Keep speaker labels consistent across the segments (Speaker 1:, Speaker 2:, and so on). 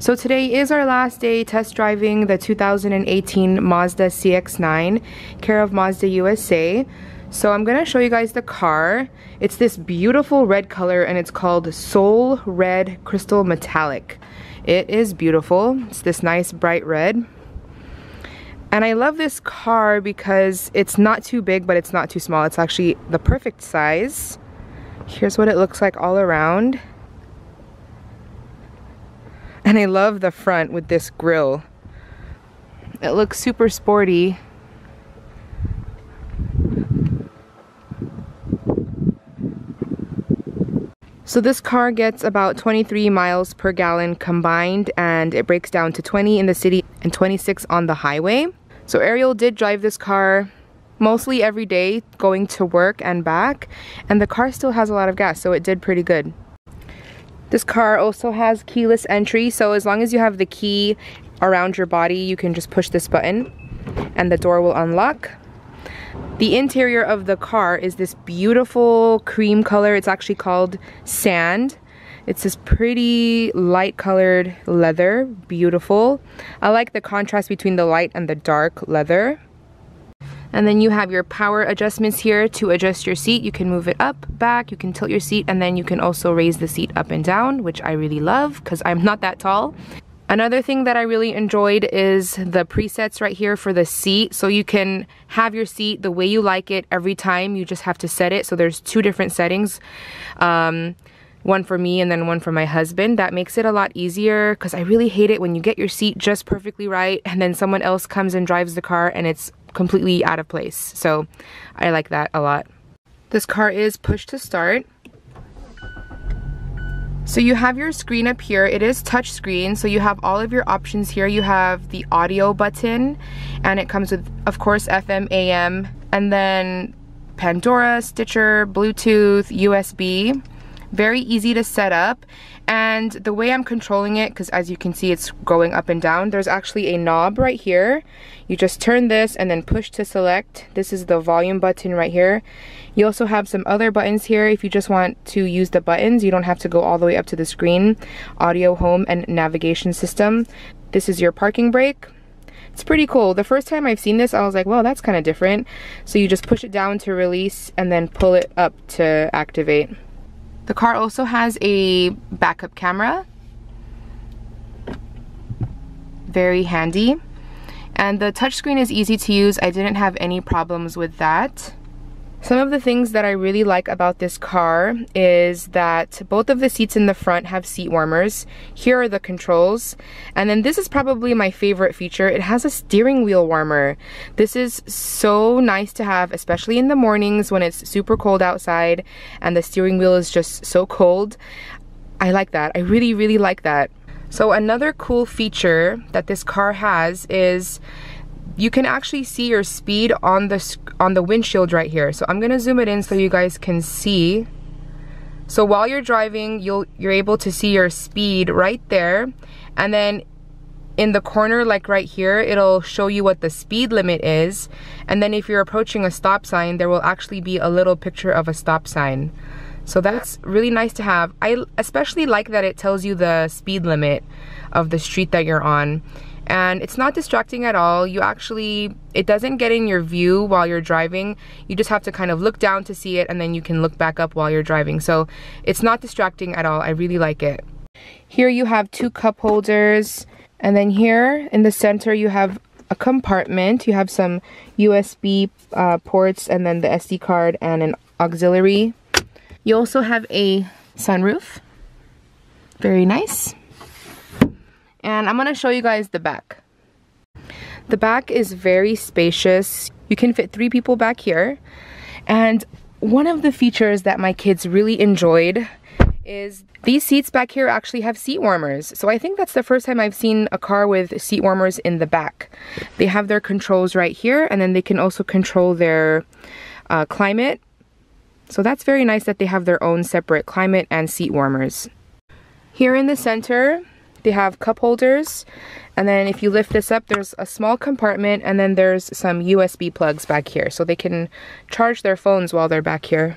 Speaker 1: So today is our last day test driving the 2018 Mazda CX-9, care of Mazda USA. So I'm gonna show you guys the car. It's this beautiful red color and it's called Soul Red Crystal Metallic. It is beautiful. It's this nice bright red. And I love this car because it's not too big, but it's not too small. It's actually the perfect size. Here's what it looks like all around. And I love the front with this grille. It looks super sporty. So this car gets about 23 miles per gallon combined, and it breaks down to 20 in the city and 26 on the highway. So Ariel did drive this car mostly every day going to work and back, and the car still has a lot of gas, so it did pretty good. This car also has keyless entry, so as long as you have the key around your body, you can just push this button and the door will unlock. The interior of the car is this beautiful cream color. It's actually called sand. It's this pretty light colored leather, beautiful. I like the contrast between the light and the dark leather. And then you have your power adjustments here to adjust your seat. You can move it up, back, you can tilt your seat, and then you can also raise the seat up and down, which I really love because I'm not that tall. Another thing that I really enjoyed is the presets right here for the seat. So you can have your seat the way you like it every time. You just have to set it. So there's two different settings. One for me and then one for my husband. That makes it a lot easier because I really hate it when you get your seat just perfectly right and then someone else comes and drives the car and it's completely out of place. So I like that a lot. This car is push to start. So you have your screen up here. It is touch screen, so you have all of your options here. You have the audio button, and it comes with, of course, FM, AM, and then Pandora, Stitcher, Bluetooth, USB. Very easy to set up. And the way I'm controlling it, because as you can see it's going up and down, there's actually a knob right here. You just turn this and then push to select. This is the volume button right here. You also have some other buttons here if you just want to use the buttons. You don't have to go all the way up to the screen. Audio, home, and navigation system. This is your parking brake. It's pretty cool. The first time I've seen this, I was like, well, that's kind of different. So you just push it down to release and then pull it up to activate. The car also has a backup camera. Very handy. And the touchscreen is easy to use. I didn't have any problems with that. Some of the things that I really like about this car is that both of the seats in the front have seat warmers. Here are the controls. And then this is probably my favorite feature. It has a steering wheel warmer. This is so nice to have, especially in the mornings when it's super cold outside and the steering wheel is just so cold. I like that. I really, really like that. So another cool feature that this car has is you can actually see your speed on the windshield right here. So I'm gonna zoom it in so you guys can see. So while you're driving, you're able to see your speed right there, and then in the corner, like right here, it'll show you what the speed limit is. And then if you're approaching a stop sign, there will actually be a little picture of a stop sign. So that's really nice to have. I especially like that it tells you the speed limit of the street that you're on. And it's not distracting at all. It doesn't get in your view while you're driving. You just have to kind of look down to see it, and then you can look back up while you're driving. So it's not distracting at all. I really like it. Here you have two cup holders, and then here in the center you have a compartment. You have some USB ports, and then the SD card and an auxiliary. You also have a sunroof. Very nice. And I'm gonna show you guys the back. The back is very spacious. You can fit 3 people back here. And one of the features that my kids really enjoyed is these seats back here actually have seat warmers. So I think that's the first time I've seen a car with seat warmers in the back. They have their controls right here, and then they can also control their climate. So that's very nice that they have their own separate climate and seat warmers. Here in the center, they have cup holders, and then if you lift this up, there's a small compartment, and then there's some USB plugs back here, so they can charge their phones while they're back here.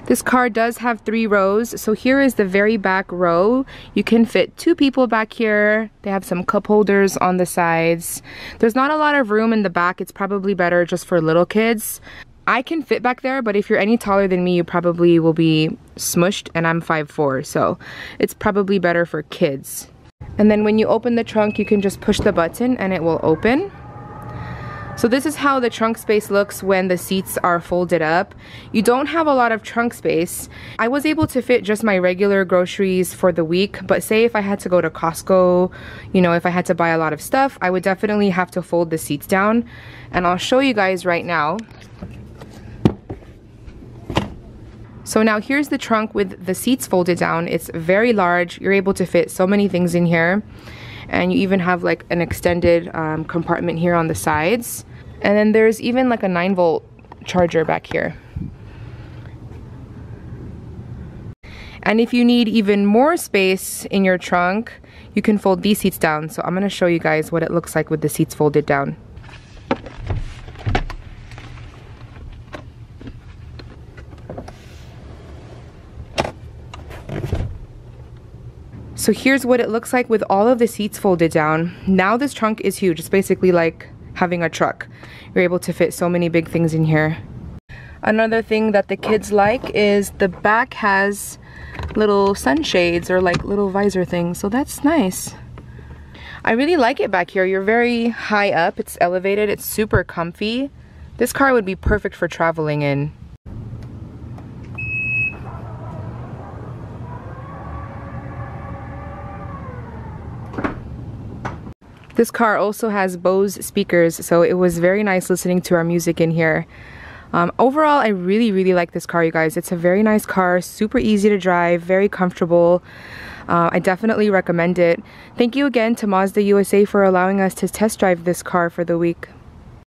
Speaker 1: This car does have 3 rows, so here is the very back row. You can fit 2 people back here. They have some cup holders on the sides. There's not a lot of room in the back. It's probably better just for little kids. I can fit back there, but if you're any taller than me, you probably will be smushed, and I'm 5'4", so it's probably better for kids. And then when you open the trunk, you can just push the button and it will open. So this is how the trunk space looks when the seats are folded up. You don't have a lot of trunk space. I was able to fit just my regular groceries for the week, but say if I had to go to Costco, you know, if I had to buy a lot of stuff, I would definitely have to fold the seats down. And I'll show you guys right now. So now here's the trunk with the seats folded down. It's very large. You're able to fit so many things in here. And you even have like an extended compartment here on the sides. And then there's even like a 9-volt charger back here. And if you need even more space in your trunk, you can fold these seats down. So I'm gonna show you guys what it looks like with the seats folded down. So here's what it looks like with all of the seats folded down. Now this trunk is huge. It's basically like having a truck. You're able to fit so many big things in here. Another thing that the kids like is the back has little sunshades or like little visor things, so that's nice. I really like it back here. You're very high up. It's elevated. It's super comfy. This car would be perfect for traveling in. This car also has Bose speakers, so it was very nice listening to our music in here. Overall, I really like this car, you guys. It's a very nice car, super easy to drive, very comfortable. I definitely recommend it. Thank you again to Mazda USA for allowing us to test drive this car for the week.